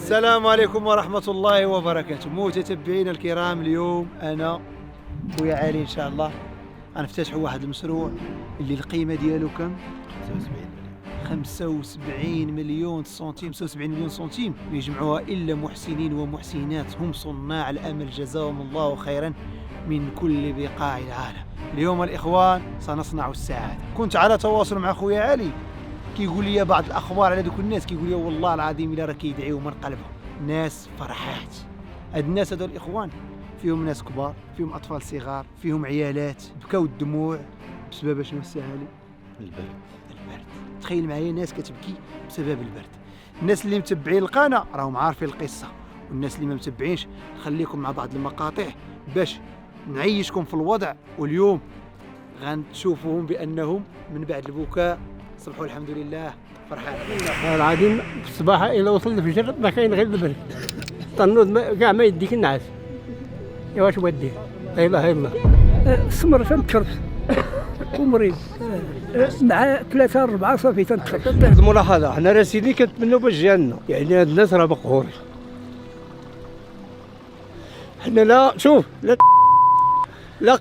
السلام عليكم ورحمة الله وبركاته. متتبعينا الكرام، اليوم أنا خويا علي إن شاء الله غنفتتحوا واحد المشروع اللي القيمة ديالو كم؟ 75 مليون سنتيم. 75 مليون سنتيم يجمعوها إلا محسنين ومحسنات هم صناع الأمل، جزاهم الله خيرا من كل بقاع العالم. اليوم الإخوان سنصنع السعادة. كنت على تواصل مع خويا علي كيقول لي بعض الاخبار على دوك الناس، كيقول لي والله العظيم الا راه كيدعيو من قلبهم، ناس فرحات. هاد الناس هادو الاخوان فيهم ناس كبار، فيهم اطفال صغار، فيهم عيالات بكاو الدموع بسبب شنو السهالي؟ البرد. تخيل معايا ناس كتبكي بسبب البرد. الناس اللي متبعين القناه راهم عارفين القصه، والناس اللي ما متبعينش خليكم مع بعض المقاطع باش نعيشكم في الوضع. واليوم غنشوفوهم بانهم من بعد البكاء صبحوا الحمد لله فرحان. العظيم في الصباح إلا وصل الفجر ما كاين غير البرد، الطنود كاع ما يديك النعاس. يا واش وديه؟ لا اله الا الله. السمر تنتكرف ومريض مع 3 4 صافي تنتكرف. الملاحظة حنا راسلين كنتمنوا باش جانا، يعني هاد الناس راه مقهورين. حنا لا شوف لا لا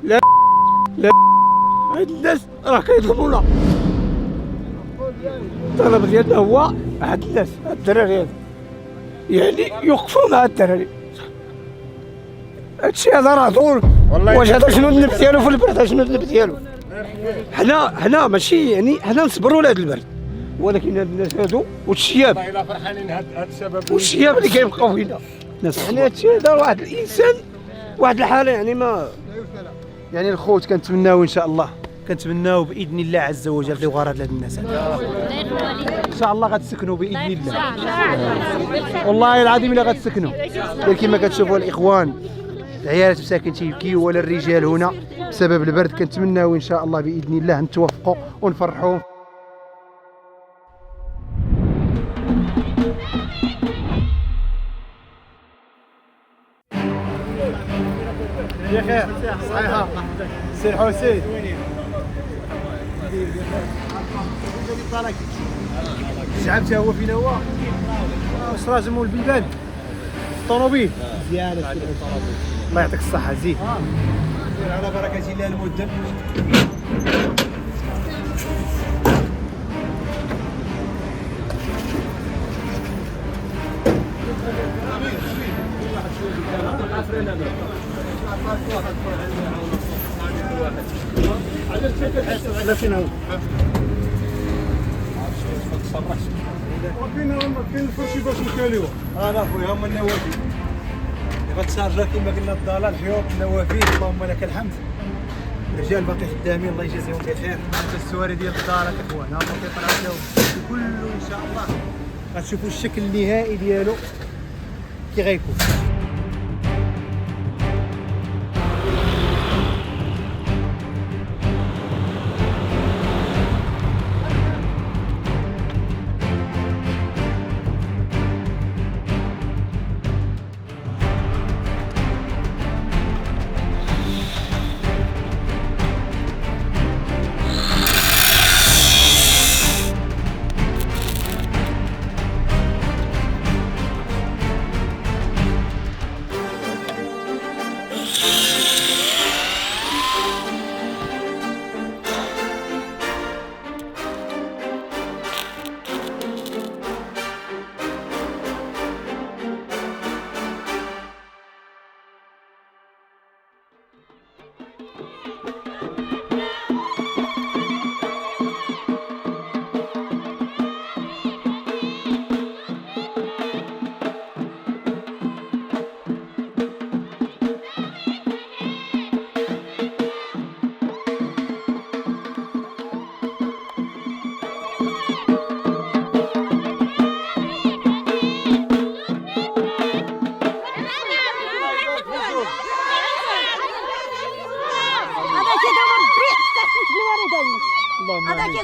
لا لا هاد الناس راه كيظلمونا. الطلب ديالنا هو هاد الناس هاد الدراري هادو يعني يوقفوا مع الدراري. هادشي هذا راه ظلم. واش هذا شنو الذنب ديالو في البرد؟ شنو الذنب ديالو؟ حنا ماشي يعني حنا نصبروا لهاد البرد، ولكن هاد الناس هادو والشياب والله الا فرحانين هاد السبب والشياب اللي كيبقاو فينا يعني هادشي هذا واحد الانسان واحد الحاله يعني ما يعني الخوت كنتمناو ان شاء الله، كنتمناو باذن الله عز وجل في غرض هاد الناس ان شاء الله غتسكنوا باذن الله. والله العظيم الا غتسكنوا كما كتشوفوا الاخوان، العيالات مساكن تيبكيو ولا الرجال هنا بسبب البرد. كنتمناو ان شاء الله باذن الله نتوفقوا ونفرحوا. بخير صحيحه سي الحسين زعمت هو فينا هو سراج مول البلدان الطوموبيل مزيان. الله يعطيك الصحه. زين على بركه الله المدن. كاين الفرشي باش نكاليوه. انا خويا هما النوافذ غتشارجا كما قلنا الضلال الحيوط النوافذ. اللهم لك الحمد. الرجال باقي خدامين الله يجازيهم بخير. هذا السواري ديال الدار اخوان ها باقي طلعوا لهم كله ان شاء الله غتشوفوا الشكل النهائي ديالو كي غيكون.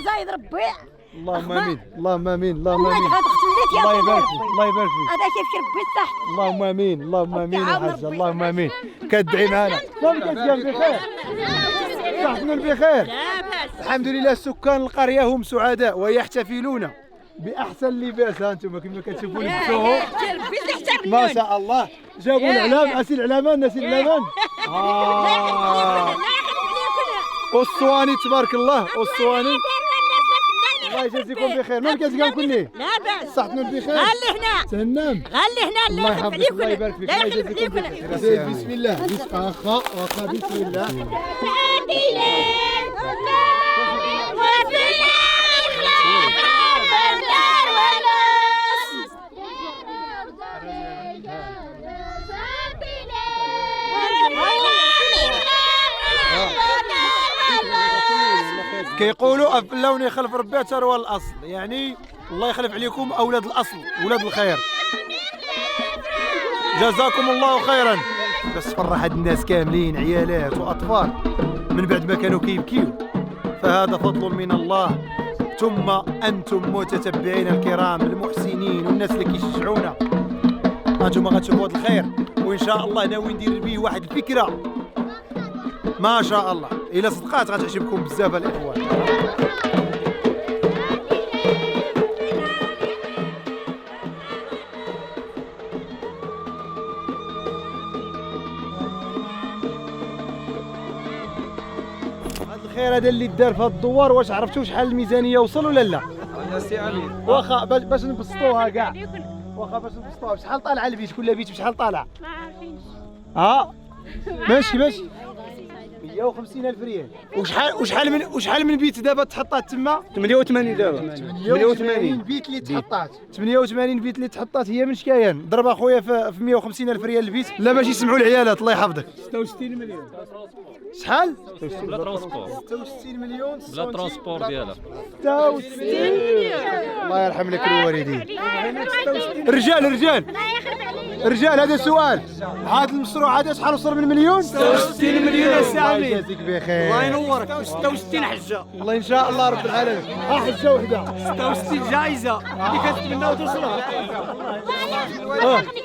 زايد ربي. اللهم امين اللهم امين اللهم امين. الله يبارك فيك الله يبارك فيك. هذا كيف ربي الصح. اللهم امين اللهم امين يا حاج اللهم امين. كتدعي معنا لاباس بخير صحتنا بخير الحمد لله. سكان القريه هم سعداء ويحتفلون باحسن لباس. ها انتم كما كتشوفوا لبسوه ما شاء الله. جابوا الاعلام، اسي الاعلامان، ناسي الاعلامان. والصواني تبارك الله، والصواني الله يجازيكم بخير. ما كتلقاو كليه؟ لا باس. صحتنا بخير. غالي هنا. تهنام. غالي هنا. الله يحفظك، الله يبارك فيك، الله يخلف يجازيكم بخير. زيد بسم الله. واخا بسم الله. كيقولوا اللون يخلف ربي تروى الاصل، يعني الله يخلف عليكم اولاد الاصل، اولاد الخير. جزاكم الله خيرا. بس فرح هاد الناس كاملين، عيالات واطفال، من بعد ما كانوا كيبكيو، فهذا فضل من الله. ثم انتم متتبعين الكرام المحسنين والناس اللي كيشجعونا، انتم غتشوفوا هذا الخير، وان شاء الله ناوي ندير به واحد الفكره ما شاء الله. الى صدقات غتعجبكم بزاف الاخوان. هذا الخير هذا اللي دار في هذا الدوار، واش عرفتوا شحال الميزانيه وصل ولا لا؟ واخا باش نبسطوها كاع، واخا باش نبسطوها بشحال طالعه البيت؟ كل بيت بشحال طالع؟ ما عارفينش. ماشي 150,000 ريال. وشحال من بيت دابا تحطات تما؟ 88 دابا. 88 بيت اللي تحطات. 88 بيت اللي تحطات هي من شكاين. ضرب اخويا في 150,000 ريال البيت. لا باش يسمعوا العيالات الله يحفظك. 66 مليون. شحال؟ بلا ترونسبور. 66 مليون. بلا ترونسبور ديالها. 66 مليون. الله يرحم لك الوالدين. رجال هذا سؤال. هذا المشروع هذا شحال وصل من مليون؟ 66 مليون يا سي الله يجازيك بخير. الله ينورك. 66 حجه. الله ان شاء الله رب العالمين. حجه وحده. 66 جائزه اللي كتمناو توصلها.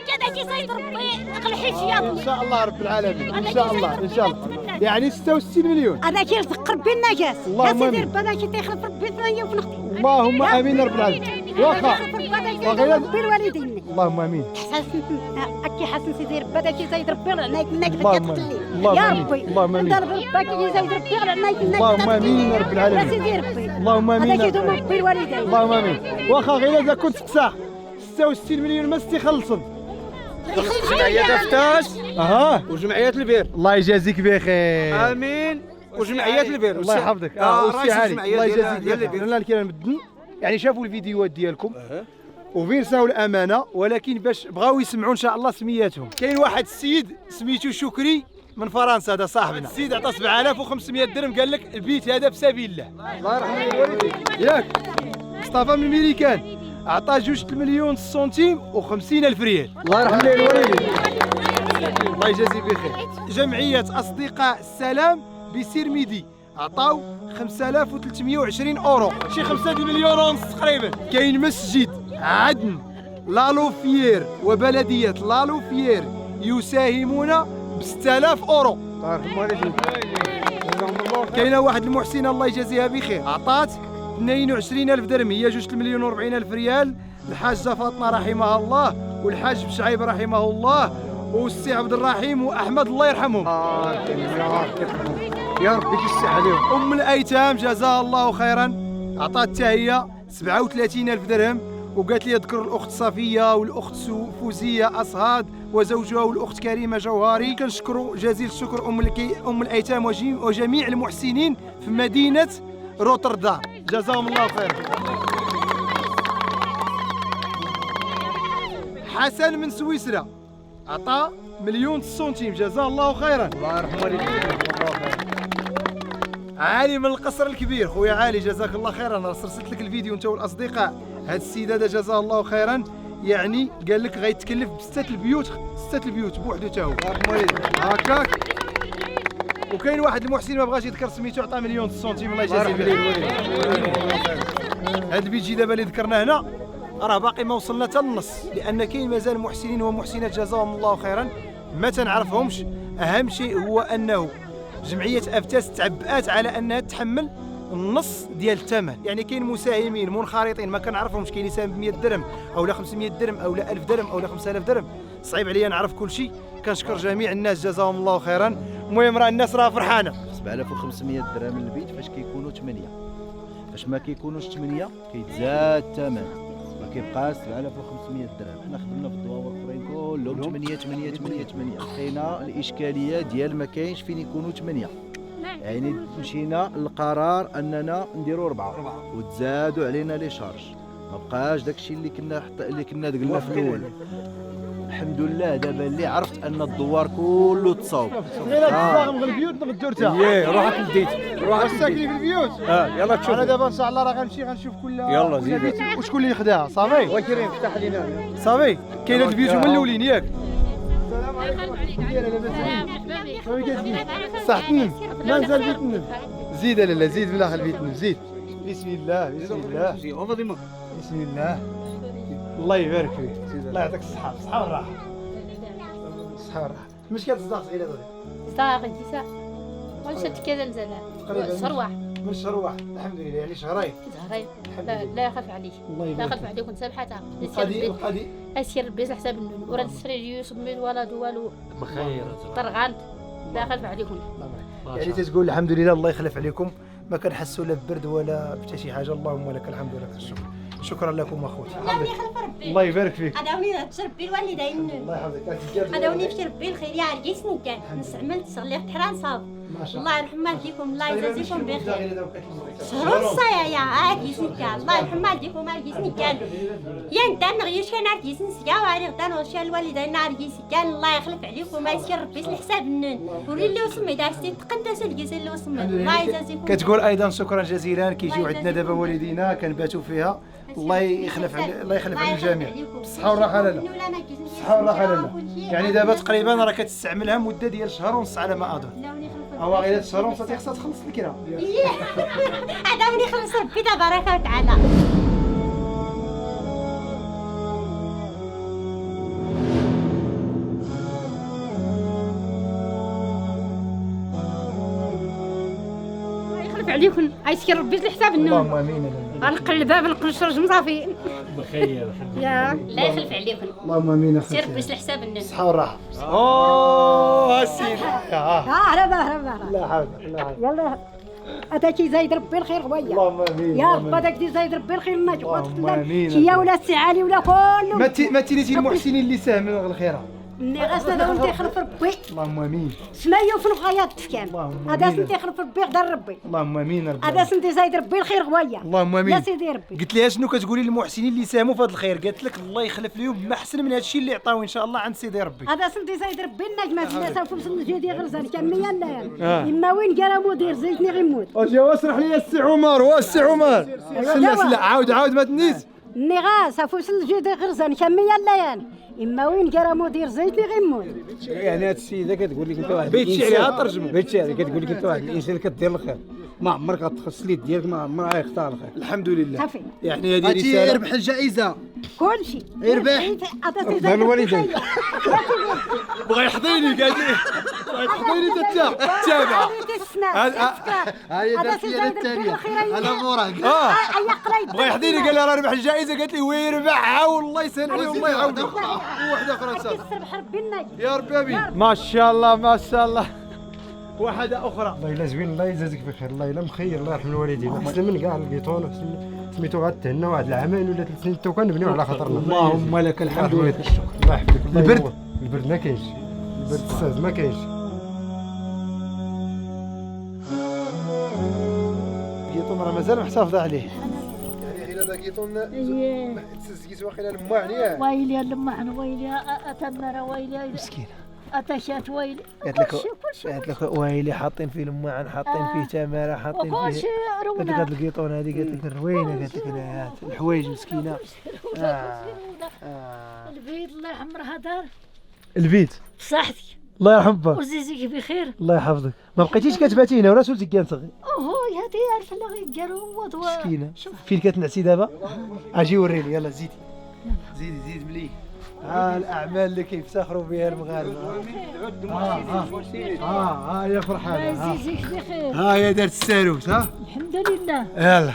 كذا كيزيد ربي الحجيات. ان شاء الله رب العالمين. ان شاء الله. يعني 66 مليون. هذا كيرزق ربي النجاس. اللهم يا سيدي ربي هذا كيخلف ربي ثانيه وفي نختي. اللهم امين رب العالمين. واخا ربي الوالدين. اللهم امين. اكي حسن سيدي ربي هذا كيزيد ربي عنايك منك اللهم كتقلي. اللهم يا آمين. ربي اللهم آمين. انت ربي كيزيد ربي عنايك منك اللهم امين رب العالمين. يا سيدي ربي اللهم امين. هذا كيدوم ربي الوالدين. اللهم امين. واخا غير اذا كنت تقساه 66 مليون ما تيخلصن. جمعية دفتاش وجمعيات البير. الله يجازيك بخير. امين. وجمعيات البير. الله يحفظك. رئيس علي. الجمعية الله يجازيك ديال بخير. البير. انا الكلام مدن يعني شافوا الفيديوهات ديالكم وفيرساو الامانه، ولكن باش بغاو يسمعوا ان شاء الله سمياتهم. كاين واحد السيد سميتو شكري من فرنسا، هذا صاحبنا. السيد عطى 7500 درهم، قال لك البيت هذا بسبيل الله. الله يرحم الوالدين. ياك مصطفى من الميريكان عطى 2 مليون سنتيم و50,000 ريال. الله يرحم ليه الوالدين. الله يجازيه بخير. جمعيه اصدقاء السلام بسير ميدي عطاو 5320 اورو، شي 5 مليون ونص تقريبا. كاين مسجد عدن لالوفيير وبلديه لالوفيير يساهمون ب 6000 اورو. الله يرحم والديك. كاينه واحد المحسنه الله يجازيها بخير عطات 22,000 درهم، هي 2 مليون و40,000 ريال. الحاجه فاطمه رحمها الله والحاج بشعيب رحمه الله والسي عبد الرحيم واحمد الله يرحمهم. يا ربي كيسع عليهم. ام الايتام جزاها الله خيرا عطات حتى هي 37,000 درهم، وقالت لي اذكر الاخت صفيه والاخت فوزيه اصهاد وزوجها والاخت كريمه جوهري. كنشكروا جزيل الشكر ام الايتام وجميع المحسنين في مدينه روتردام، جزاهم الله خيرا. حسن من سويسرا عطى 1,000,000 سنتيم، جزاه الله خيرا. الله يرحم والديك. علي من القصر الكبير، خويا علي جزاك الله خيرا، انا رسلت لك الفيديو انت والاصدقاء. هذا السيد هذا جزاه الله خيرا، يعني قال لك غيتكلف بستة البيوت بوحدو تا هو. هكاك. وكاين واحد المحسن ما بغاش يذكر سميتو عطى 1,000,000 سنتيم، الله يجازيه بخير. هذا الفيديو دابا اللي ذكرناه هنا راه باقي ما وصلنا حتى النص، لان كاين مازال محسنين ومحسنات جزاهم الله خيرا ما تنعرفهمش. اهم شيء هو انه جمعيه افتاس تعبأت على انها تحمل النص ديال الثمن. يعني كاين مساهمين منخرطين ما كنعرفهمش، كاين يساهم ب 100 درهم او لا 500 درهم او لا 1000 درهم او لا 5000 درهم، صعيب عليا نعرف كل شيء. كنشكر جميع الناس جزاهم الله خيرا. المهم راه الناس راه فرحانه. 7500 درهم البيت فاش كيكونوا 8، فاش ما كيكونوش 8 كيتزاد الثمن، ما كيبقاش 7500 درهم. حنا خدمنا في الدواور الاخرين كلهم 8 8 8 8. لقينا الاشكاليه ديال ما كاينش فين يكونوا 8، يعني مشينا للقرار اننا نديروا 4 وتزادوا علينا لي شارج، ما بقاش داكشي اللي كنا قلنا في الاول. الحمد لله دابا اللي عرفت ان الدوار كله تصاوب. غير تزاغم غير البيوت نغدو ارتاح. روحك لديت روحك ساكنين في البيوت. يلا تشوف. انا دابا ان شاء الله راه غنشوف كل يلا زيد. وشكون اللي يخداها صافي. وكريم فتح لينا صافي كاين هاد البيوت هما الاولين ياك. صحتنا مازال بيتنا. زيد لالا زيد من الاخر بيتنا زيد. بسم الله بسم الله بسم الله. الله يبارك فيك، الله يعطيك الصحة، الصحة والراحة. الصحة والراحة. المشكلة تصدق صغيرة هذه. صاغي تسع. وش كذا نزلها؟ شروح. من شروح الحمد لله، يعني شهرين. شهرين. لا يخاف عليك. لا يخاف عليك ونت سامحتها. القضية أسير بيس حساب النون ورا السرير يوسف من ولد والو. بخير. طرغانت. لا يخاف عليكم. يعني تقول الحمد لله الله يخلف عليكم، ما كنحسوا لا ببرد ولا حتى شي حاجة. اللهم لك الحمد ولك الشكر. شكرا لكم اخوتي. الله يبارك فيك. هذاوني تربي الوالدين. الله يحفظك. هذاوني في تربي الخير يا عرقيسني كان نستعمل تصلي حران صاب. الله يرحم والديكم، الله يجازيكم بخير. شهر الصيا يا عرقيسني كان، الله يرحم والديكم عرقيسني كان. يا انت نغيش كان عرقيسني سكا وعلي غدا نوشي الوالدين عرقيسي كان. الله يخلف عليكم، ما يسكر ربي الحساب النون. وري اللي وسمي داستي تقدس الكيس اللي وسمي. الله يجازيكم. كتقول ايضا شكرا جزيلا. كيجيو عندنا دابا والدينا كنباتوا فيها. الله يخلف على الجميع. بالصحة والراحة لالا. بالصحة والراحة لالا. يعني دابا تقريبا راه كتستعملها مدة ديال شهر ونص على ما اظن. او غير شهر ونص خصها تخلص الكرا. هذاوني خلص ربي تبارك وتعالى. يخلف عليكم، عايسكر ربي الحساب النون. اللهم امين. غنقل الباب نقشر مصافي. بخير. يا لا يخلف عليكم. اللهم امين. سير بس الحساب النون. الصحة والراحة. اوه السيدة. هربا لا حول لا حول. يلا هذاك زايد ربي الخير خويا. اللهم امين. يا رب هذاك زايد ربي الخير النجوى. اللهم امين. شيا ولا السعالي ولا كله. ما تيليتي المحسنين اللي ساهموا الخير. مني غاسنا داو انت يخلف ربي. اللهم امين. سمايو في الغايات تفكان. هذا سنتي يخلف ربي غدار ربي. اللهم امين ربي. هذا سنتي زايد ربي الخير خويا. اللهم امين. يا سيدي ربي. قلت لها شنو كتقولي للمحسنين اللي ساهموا في هذا الخير؟ قالت لك الله يخلف لهم ما احسن من هذا الشيء اللي عطاوه ان شاء الله عند سيدي ربي. هذا سنتي زايد ربي النجمه في الناس وفي الجدي غرزان كمية لا. اما وين قال مدير زيتني غيموت. اجي واسرح لي السي عمر والسي عمر. سلا عاود ما تنيس. النغاس فوس الجدي غرزان كمية لا. اما وين قال مدير زيتني غيموت. يعني هاد السيده كتقول لك انت واحد بيت شعري ترجمه. بيت شعري كتقول لك انت واحد الانسان كدير الخير، ما عمرك غتخص اليد ديالك، ما عمرها يختار الخير. الحمد لله. صافي. يعني هذه رساله. يربح الجائزه. كل شيء يربح. افضل الوالدين. بغى يحضيني قال لي بغى يحضيني تتابع. هاي درت لي الثانيه على موراك. بغى يحضيني قال لي راه ربح الجائزه. قالت لي ويربحها والله يسلمك والله يعاودك. وواحده اخرى ان شاء الله. يسربح ربي النجم. يا ربي امين. ما شاء الله ما شاء الله. واحده اخرى. الله يلا زوين، الله يجازيك بخير، الله يلا مخير، الله يرحم الوالدين. احسن من كاع البيطون، سميتو غتهنا واحد العامين ولا 3 سنين تو كنبنيو على خاطرنا. اللهم لك الحمد ولك الشكر. الله يحفظك. البرد البرد ما كاينش، البرد الساز ما كاينش. القيطون راه مازال محتفظه عليه. يعني غير هذا القيطون تسزكيت واخيلا الماعن ياه. ويلي المعن ويلي اتمر ويلي مسكينه. اتشات ويلي. قالت لك ويلي حاطين فيه الماعن، حاطين فيه تماره، حاطين فيه. قالت لك هاد القيطون هذه قالت لك الروينه، قالت لك هات الحوايج مسكينه. البيت الله يحمرها دار. البيت صحتك الله يرحم بك وزيزك بخير. الله يحفظك. ما بقيتيش كتباتي هنا ولا سولتي كان صغير؟ هاي هادي عارفه اللي غيديروا مسكينه. فين كتنعسي دابا؟ اجي وريني يلا زيدي. زيد مليح. ها الاعمال اللي كيفتخروا بها المغاربه. ها يا فرحانه. يجزيك بخير. ها هي دارت الساروت. ها الحمد لله. يلا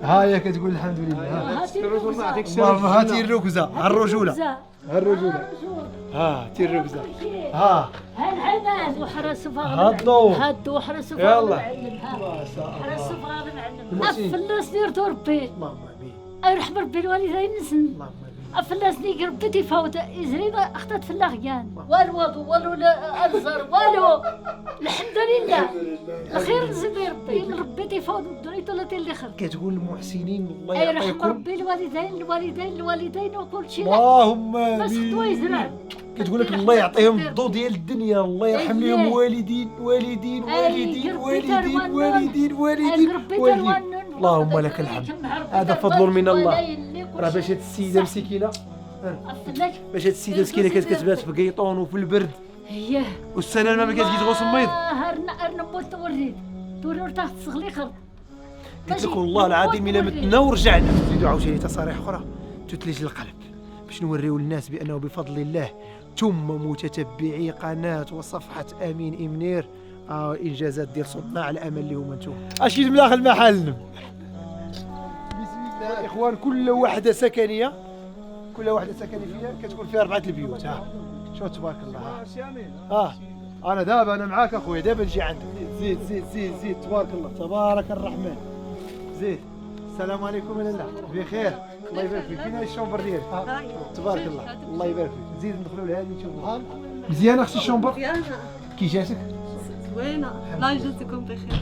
ها هي كتقول الحمد لله. اللهم هاتي الركزه. ها الرجوله. ها تي الركزه. ها العماد وحرس فغل. هادو. هادو وحرس فغل. يلا. حرس فغل معلم. افلس ديرتو ربي. اللهم امين. يرحم ربي الوالدين نسن. اللهم امين. افلسني ربي تيفاوت يزرينا اخطات في الاغيان والو لا انظر والو. الحمد لله الخير نزيد ربي ربي تيفاوت الدنيا ثلاثين اللي خير. كتقول المحسنين الله يرحم يعطيكم. ربي الوالدين وكل شيء. اللهم بس خطوه امين. يزرع. كتقول لك الله يعطيهم الضو ديال الدنيا. الله يرحم لهم أيه. والدين اللهم لك الحمد. هذا فضل من الله. راه باش هاد السيده مسكينه باش هاد السيده مسكينه كانت كتبات في قيطون وفي البرد هي والسنه ما كانت تغوص الميض. هرنا موت توريد تحت صغلي خرب. قلت لك والله العظيم الا متنا ورجعنا. نزيدو عاوتاني تصاريح اخرى تثلج القلب باش نوريو للناس بانه بفضل الله ثم متتبعي قناه وصفحه امين امنير انجازات ديال صناع الامل اللي هما نتوما. اش من داخل محلنا. بسم الله الاخوان. كل وحده سكنيه فيها كتكون فيها 4 البيوت. ها شوف تبارك الله. انا دابا انا معاك اخويا. دابا نجي عندك. زيد تبارك الله تبارك الرحمن. زيد. السلام عليكم لاله بخير. الله يبارك فيك. فين هاي الشومبر ديالك؟ تبارك الله يبارك فيك. زيد ندخلوا لهذه نشوفوا. مزيانه اختي الشومبر؟ كي جاتك؟ زوينه. الله يجازيكم بخير.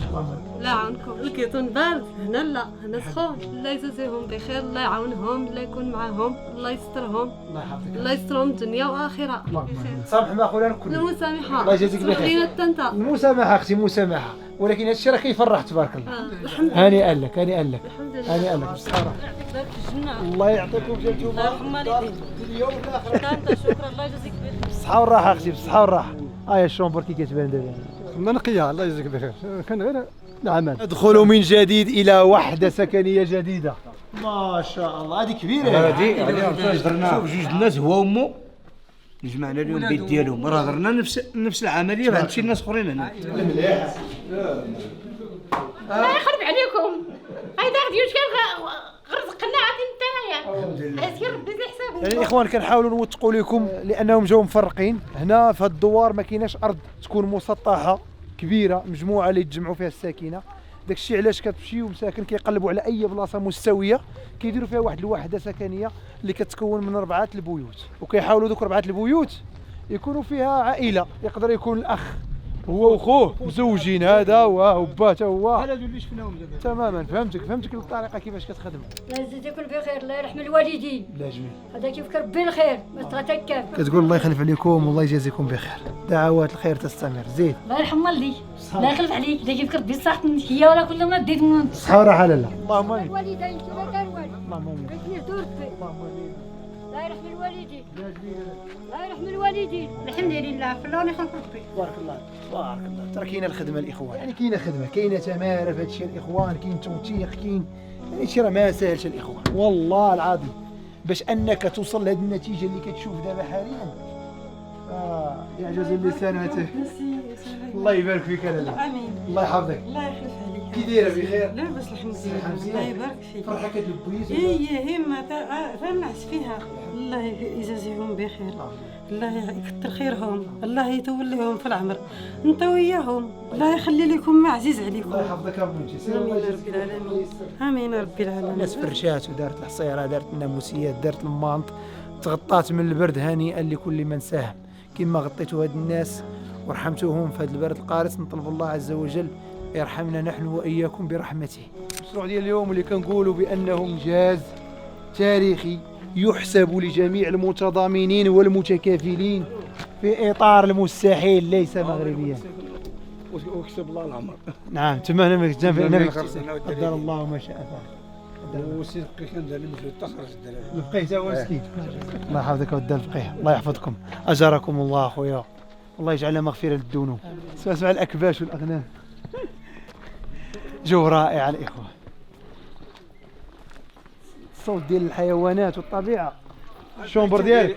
الله يعاونكم. الكيطون بارد هنا لا هنا سخون. الله يجازيهم بخير. الله يعاونهم. الله يكون معاهم. الله يسترهم. الله يحفظك. الله يسترهم دنيا واخره. بخير. سامح مع خويا الكل. المسامحه. الله يجازيك بخير. خلينا التنتا. المسامحه اختي مسامحه. ولكن هذا الشيء راه كيفرح تبارك الله. الحمد لله. هانئا لك الحمد لله. بالصحه. يبارك في الجنه. الله يعطيكم جنتوما. اللهم عليك. اليوم والاخره. شكرا. الله يجازيك بخير. بالصحه والراحه اختي بالصحه والراحه. يا الشومبر كي كتبان دابا منقيه. الله يجزيك بخير. كان غير العمل. ندخلوا من جديد الى وحده سكنيه جديده. ما شاء الله. هذه كبيره. هذه درنا جوج الناس هو وامه جمعنا لهم البيت ديالهم. راه درنا نفس العمليه مع شي ناس اخرين هنا. الله يخرب عليكم. هيدا غديوش كان غرزقنا عاد نتايا. اسير ربي زي حسابه. يعني الاخوان كنحاولوا نوثقوا لكم لانهم جاوا مفرقين. هنا في هاد الدوار ما كايناش ارض تكون مسطحه كبيره مجموعه اللي يتجمعوا فيها الساكنه. داكشي علاش كتمشيو مساكن كيقلبوا على اي بلاصه مستويه كيديروا فيها واحد الوحده سكنيه اللي كتكون من 4 البيوت. وكيحاولوا دوك 4 البيوت يكونوا فيها عائله. يقدر يكون الاخ هو وخوه مزوجين. هذا هو با تا هو. هذا اللي شفناهم دابا. تماما فهمتك الطريقه كيفاش كتخدم. الله يجزيكم بخير. الله يرحم الوالدين. لا جميل. هذا كيفكر بالخير ما تغتكف. كتقول الله يخلف عليكم والله يجازيكم بخير. دعوات الخير تستمر. زيد. الله يرحم والدي. الله يخلف عليك. اذا كيفكر بالصحة هي ولا كل ما ديت من صحه وراحه لاله. اللهم امين. الوالدين كما كان والد. اللهم امين. اللهم امين. الله يرحم الوالدين. الله يرحم الوالدين. الحمد لله فلان يخلق ربي. تبارك الله ترى كاينه الخدمه الاخوان. يعني كاينه خدمه كاينه تماره في هذا الشيء الاخوان. كاين توثيق كاين يعني شي راه ما ساهلش الاخوان والله العظيم باش انك توصل لهذه النتيجه اللي كتشوف دابا حاليا. يعجز اللسان عتاه. الله يبارك فيك لاله. امين. الله يحفظك. الله يخلف عليك. كي دايره بخير؟ لاباس الحمد لله. الله يبارك فيك. فرحه كتلبيس. هي ما فنعس فيها. الله يجازيهم بخير. الله يكثر خيرهم. الله يتوليهم في العمر انت وياهم. الله يخلي لكم ما عزيز عليكم. الله يحفظك ابنتي. امين يا رب العالمين. امين يا رب العالمين. الناس فرشات ودارت الحصيره دارت الناموسيات دارت المانط تغطات من البرد هنيئا لكل من ساهم. كما غطيتوا هاد الناس ورحمتوهم في هذا البرد القارس نطلب الله عز وجل يرحمنا نحن واياكم برحمته. المشروع ديال اليوم اللي كنقولوا بانه انجاز تاريخي يحسب لجميع المتضامنين والمتكافلين في اطار المستحيل ليس مغربيا. وكسب الله العمر. نعم تما انا قدر الله ما شاء فعل. وسيد كان دار المسجد تخرج الفقيه تا هو مسكين. الله يحفظك ودار الفقيه. الله يحفظكم اجركم الله اخويا. الله يجعلها مغفره للذنوب. اسمع الاكباش والاغنام. جو رائع الاخوه. الصوت ديال الحيوانات والطبيعه. الشومبر ديالك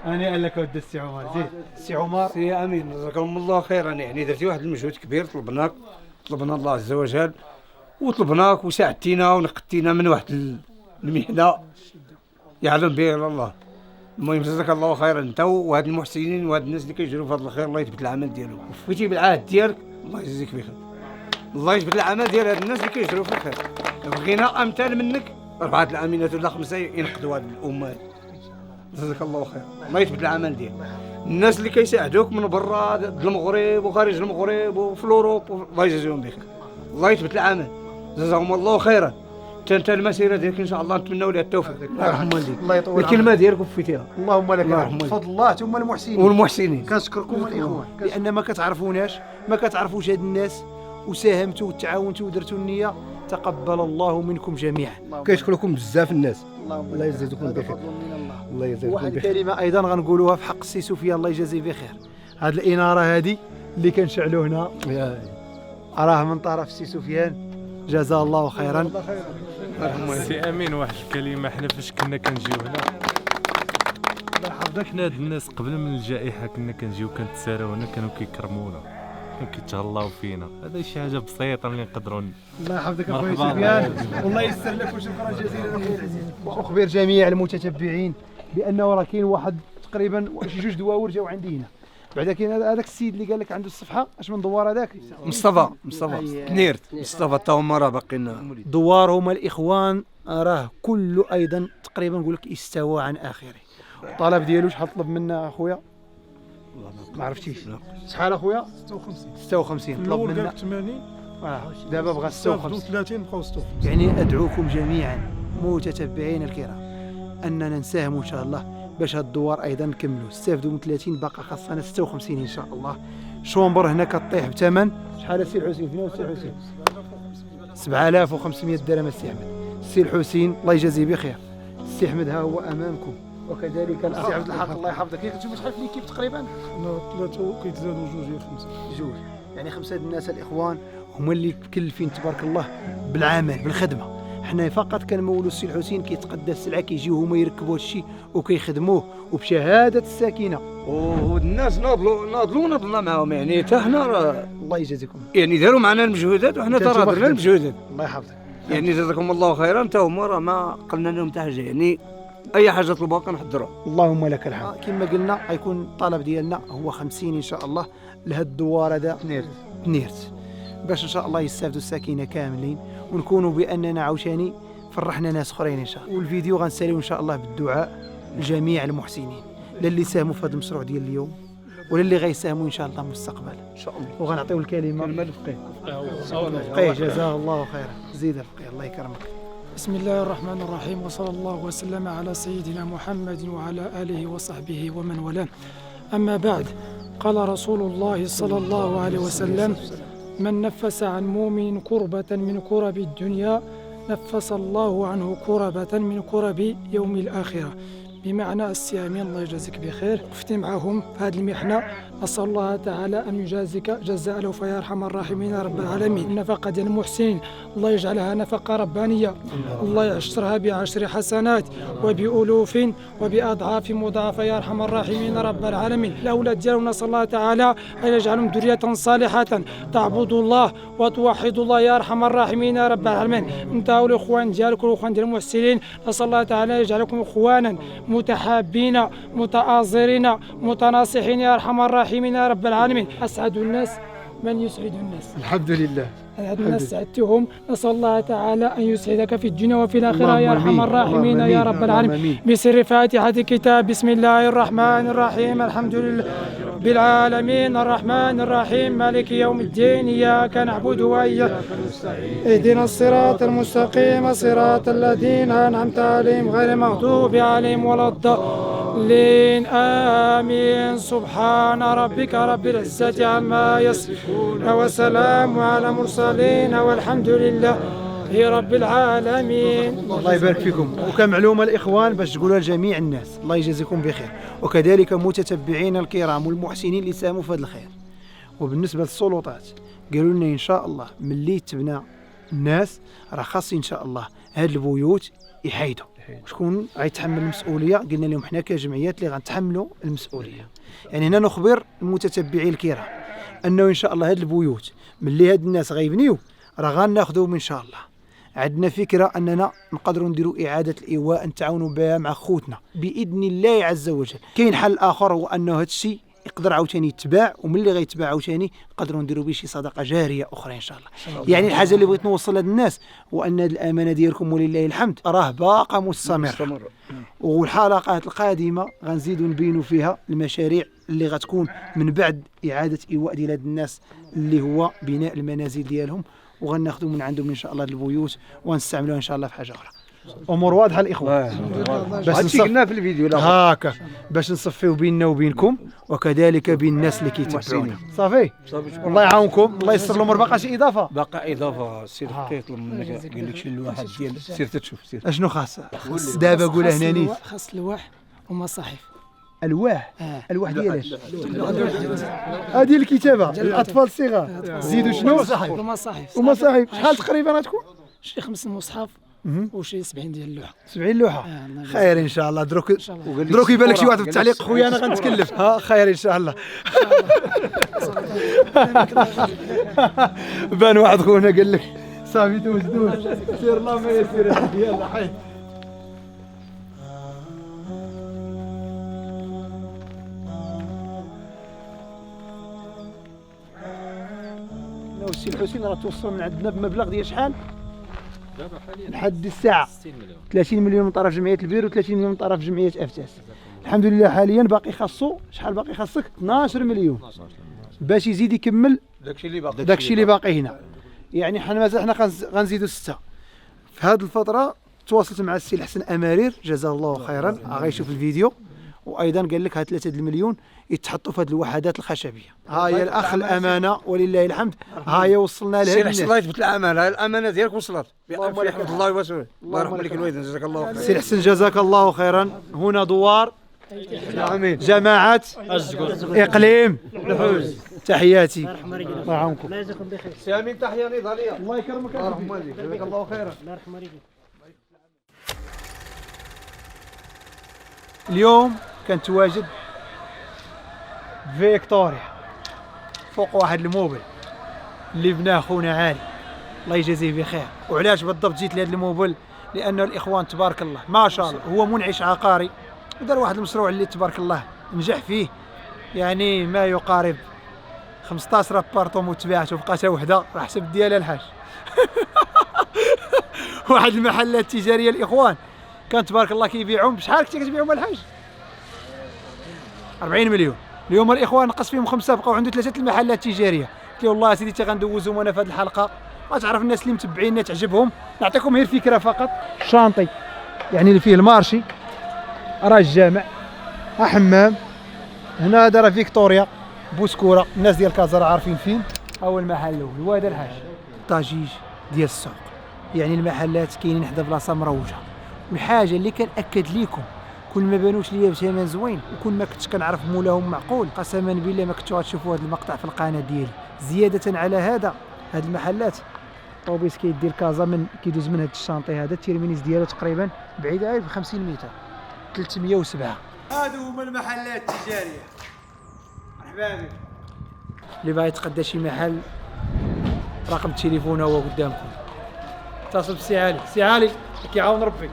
انا قال لك ود السي عمر زيد السي عمر. سي امين جزاكم الله خيرا. يعني درتي واحد المجهود كبير، طلبنا الله عز وجل وطلبناك وساعدتينا ونقدتينا من واحد المحنه يعلم به الله. المهم جزاك الله خيرا انت وهاد المحسنين وهاد الناس اللي كيجروا في هذا الخير، الله يثبت العمل ديالهم. وفيتي بالعهد ديالك الله يجزيك بخير، الله يثبت العمل ديال هاد الناس اللي كيجروا في الخير. بغينا امثال منك 4 الامينات ولا 5 ينقذوا هاد الامه. جزاك الله خير، الله يثبت العمل ديالك. الناس اللي كيساعدوك من برا المغرب وخارج المغرب وفي اوروب الله يجزيهم بخير، الله يثبت العمل. جزاهم الله خيرا. انت المسيره ديالك ان شاء الله نتمنوا لها التوفيق. الله يرحم والديك. الله يطول الكلمه ديالك وفيتيها. اللهم لك الحمد بفضل الله ثم المحسنين كنشكركم الاخوان لان ما كتعرفوش هاد الناس وساهمتوا وتعاونتوا ودرتوا النيه. تقبل الله منكم جميعا. كنشكركم بزاف الناس، الله يجزيكم بخير. الله يجزيكم واحد بخير. الكلمه ايضا غنقولوها في حق السي سفيان الله يجازيه بخير. هاد الاناره هادي اللي كنشعلوا هنا راه من طرف السي سفيان، جزاه الله خيرا. سي امين واحد الكلمه، حنا فاش كنا كنجيو هنا الله يحفظك، حنا هاد الناس قبل من الجائحه كنا كنجيو كنتساراو هنا، كانوا كيكرمونا كيتهلاو فينا. هذا شي حاجه بسيطه اللي نقدروا. الله يحفظك اخويا سفيان والله يسر لك وشكرا جزيلا اخويا العزيز. واخبر جميع المتتبعين بانه راه كاين واحد تقريبا شي 2 دواور جاو عندي هنا. بعدا كاين هذاك السيد اللي قال لك عنده الصفحه اش من دوار هذاك مصطفى تنيرت مصطفى تا هما راه باقيين دوار. هما الاخوان راه كله ايضا تقريبا نقول لك استوى عن اخره. الطلب ديالو شحال طلب منا اخويا؟ ما عرفتيش شحال اخويا؟ 56 طلب منا 80 دابا بغى 36 بقاو 56. يعني ادعوكم جميعا متتبعين الكرام اننا نساهموا ان شاء الله باش هاد الدوار ايضا نكملوا. استافدوا من 30 باقا خاصنا 56 ان شاء الله. شومبر هنا كطيح بثمن شحال السي الحسين؟ فين هو السي الحسين؟ 7500 درهم السي احمد. السي الحسين الله يجازيه بخير. السي احمد ها هو امامكم وكذلك السي عبد الحق الله يحفظك. كتشوف شحال في ليكيب تقريبا؟ 3 كيتزادوا 2 هي 5 جوج، يعني 5 الناس الاخوان هما اللي مكلفين تبارك الله بالعمل بالخدمه. حنا فقط كنمولوا السي الحسين كيتقدى السلعه كيجيو هما يركبوا هادشي وكيخدموه وبشهاده الساكنه. والناس ناضلوا معاهم، يعني حتى حنا الله يجازيكم يعني داروا معنا المجهودات وحنا ترى درنا المجهودات. الله يحفظك. يعني جزاكم الله خيرا. حتى هما راه ما قلنا لهم حتى حاجه، يعني اي حاجه طلبوها كنحضروها. اللهم لك الحمد. كما قلنا غيكون الطلب ديالنا هو 50 ان شاء الله لهاد الدوار هذا تنيرت باش ان شاء الله يستافدوا الساكنه كاملين ونكونوا باننا عاوتاني فرحنا ناس اخرين ان شاء الله. والفيديو غنساليو ان شاء الله بالدعاء لجميع المحسنين اللي ساهموا في هذا المشروع ديال اليوم ولا اللي غيساهموا ان شاء الله مستقبلا ان شاء الله. وغنعطيو الكلمه للفقيه جزاه الله خيرا. زيد الفقيه الله يكرمك. بسم الله الرحمن الرحيم، وصلى الله وسلم على سيدنا محمد وعلى آله وصحبه ومن والاه. أما بعد، قال رسول الله صلى الله عليه وسلم: من نفس عن مؤمن كربة من كرب الدنيا نفس الله عنه كربة من كرب يوم الآخرة. بمعنى السي امين الله يجازيك بخير. وقفتي معهم في هذه المحنه، نسال الله تعالى ان يجازيك جزاء الوفاء يا ارحم الراحمين يا رب العالمين. النفقه ديال المحسنين الله يجعلها نفقه ربانيه، الله يعشرها ب10 حسنات وبالوف وباضعاف مضاعفه يا ارحم الراحمين يا رب العالمين. الاولاد ديالهم نسال الله تعالى ان يجعلهم ذريه صالحه تعبد الله وتوحد الله يا ارحم الراحمين يا رب العالمين. انت والاخوان ديالك والاخوان ديال المحسنين نسال الله تعالى يجعلكم اخوانا متحابين متآزرين متناصحين يا ارحم الراحمين يا رب العالمين. اسعد الناس من يسعد الناس. الحمد لله. هاد الناس سعدتهم، نسال الله تعالى ان يسعدك في الدنيا وفي الاخره يا ارحم الراحمين يا رب العالمين. بسر فاتحه الكتاب. بسم الله الرحمن الرحيم. الحمد لله رب العالمين الرحمن الرحيم مالك يوم الدين. اياك نعبد واياك نستعين. اهدنا الصراط المستقيم صراط الذين انعمت عليهم غير المغضوب عليهم ولا الضالين امين. سبحان ربك رب العزه عما يصفون وسلام على المرسلين والحمد لله رب العالمين. الله يبارك فيكم. وكمعلومه الاخوان باش تقولوا لجميع الناس الله يجازيكم بخير، وكذلك متتبعين الكرام والمحسنين اللي ساهموا في هذا الخير. وبالنسبه للسلطات قالوا لنا ان شاء الله ملي تبنى الناس راه خاص ان شاء الله هاد البيوت يحيدوا. شكون غيتحمل المسؤوليه؟ قلنا لهم حنا كجمعيات اللي غنتحملوا المسؤوليه. يعني هنا نخبر المتتبعين الكرام انه ان شاء الله هاد البيوت ملي هاد الناس غيبنيو راه غناخذوهم ان شاء الله. عندنا فكره اننا نقدروا نديروا اعاده الايواء نتعاونوا بها مع خوتنا باذن الله عز وجل. كاين حل اخر هو انه هذا الشيء يقدر عاوتاني يتباع، وملي غيتباع عاوتاني نقدروا نديروا به شي صدقه جاريه اخرى ان شاء الله. يعني الحاجه اللي بغيت نوصل لهاد الناس هو ان هذه الامانه ديالكم ولله الحمد راه باقه مستمره، والحلقات القادمه غنزيدوا نبينوا فيها المشاريع اللي غتكون من بعد اعاده ايواء ديال هاد الناس اللي هو بناء المنازل ديالهم، وغناخذوا من عندهم ان شاء الله البيوت ونستعملوها ان شاء الله في حاجه اخرى. امور واضحه الاخوه، باش قلنا في الفيديو هاكا باش نصفيو بيننا وبينكم وكذلك بين الناس اللي كيتبعونا. صافي الله يعاونكم، الله يسر الامور. باقا شي اضافه؟ باقا اضافه سير كيطلب منك قال لك شي الواحد ديال سير تشوف سير اشنو خاص دابا قولها هنا نيت. خاص لواح ومصاحف. الواح الواح ديالاش؟ هذه الكتابه الاطفال الصغار. زيدوا شنو؟ ومصاحف. ومصاحف شحال تقريبا غتكون؟ شي 5 مصحف وشي 70 ديال اللوحه. 70 لوحه خير ان شاء الله. دروك يبان لك شي واحد في التعليق خويا انا غنتكلف. ها خير ان شاء الله. بان واحد خونا قال لك صافي دوز سير الله ما يسير. يلا حي السي الحسين راه توصل من عندنا بمبلغ ديال شحال؟ دابا حاليا لحد الساعه 60 مليون. 30 مليون من طرف جمعيه البير و30 مليون من طرف جمعيه افتاس. الحمد لله حاليا باقي خاصو شحال؟ باقي خاصك 12 مليون باش يزيد يكمل داكشي اللي باقي هنا. يعني حنا مازال حنا غنزيدوا 6. في هذه الفتره تواصلت مع السي الحسن امارير جزاه الله خيرا، غيشوف الفيديو، وايضا قال لك هاد 3 المليون يتحطوا في هذه الوحدات الخشبيه. ها هي الاخ الامانه ولله الحمد، ها هي وصلنا لها. سير حسن الله يثبت الامانه، الامانه ديالك وصلت بحمد الله ورسوله. الله يرحم لك الوالدين جزاك الله خير. سي حسن جزاك الله خيرا. هنا دوار جماعه اقليم الحوز، تحياتي الله يعاونكم. الله يجزاكم بخير. سي امين تحيه نضاليه. الله يكرمك الله يرحم والديك جزاك الله خيرا. الله يرحم والديك. اليوم كنت واجد فيكتوريا فوق واحد الموبل اللي بناه خونا عالي الله يجازيه بخير. وعلاش بالضبط جيت لهذا الموبل؟ لانه الاخوان تبارك الله ما شاء الله هو منعش عقاري ودار واحد المشروع اللي تبارك الله نجح فيه. يعني ما يقارب 15 ابارتومون تباعت وبقات وحده راه حسب ديالها الحاج. واحد المحلات التجاريه الاخوان كان تبارك الله كيبيعهم بشحال كنتي كتبيعهم الحاج؟ 40 مليون. اليوم الاخوان نقص فيهم 5 بقاو عنده 3 المحلات التجاريه. قلت له والله سيدي حتى غندوزهم انا في هذه الحلقه غتعرف الناس اللي متبعيننا تعجبهم. نعطيكم غير فكره فقط. شانطي يعني اللي فيه المارشي، راه الجامع، حمام، هنا هذا راه فيكتوريا بوسكوره، الناس ديال كازا راه عارفين فين. هو المحل الاول وهذا الحاج طاجيج ديال السوق. يعني المحلات كاينين حدا بلاصه مروجه. والحاجه اللي كنأكد لكم كل ما بانوش ليا بثمن زوين وكل ما كنتش كنعرف مولاهم معقول قسما بالله ما كنتو غتشوفوا هذا المقطع في القناه ديالي. زياده على هذا هاد المحلات طوبيس كيدير كازا من كيدوز من هاد الشانطي هذا التيرمينيس ديالو تقريبا بعيد ب 50 متر 307. هادو هما المحلات التجاريه. مرحبا بك. اللي باغي يتقدى شي محل رقم التليفون هو قدامكم. اتصل بسي علي. سي علي كيعاون ربي.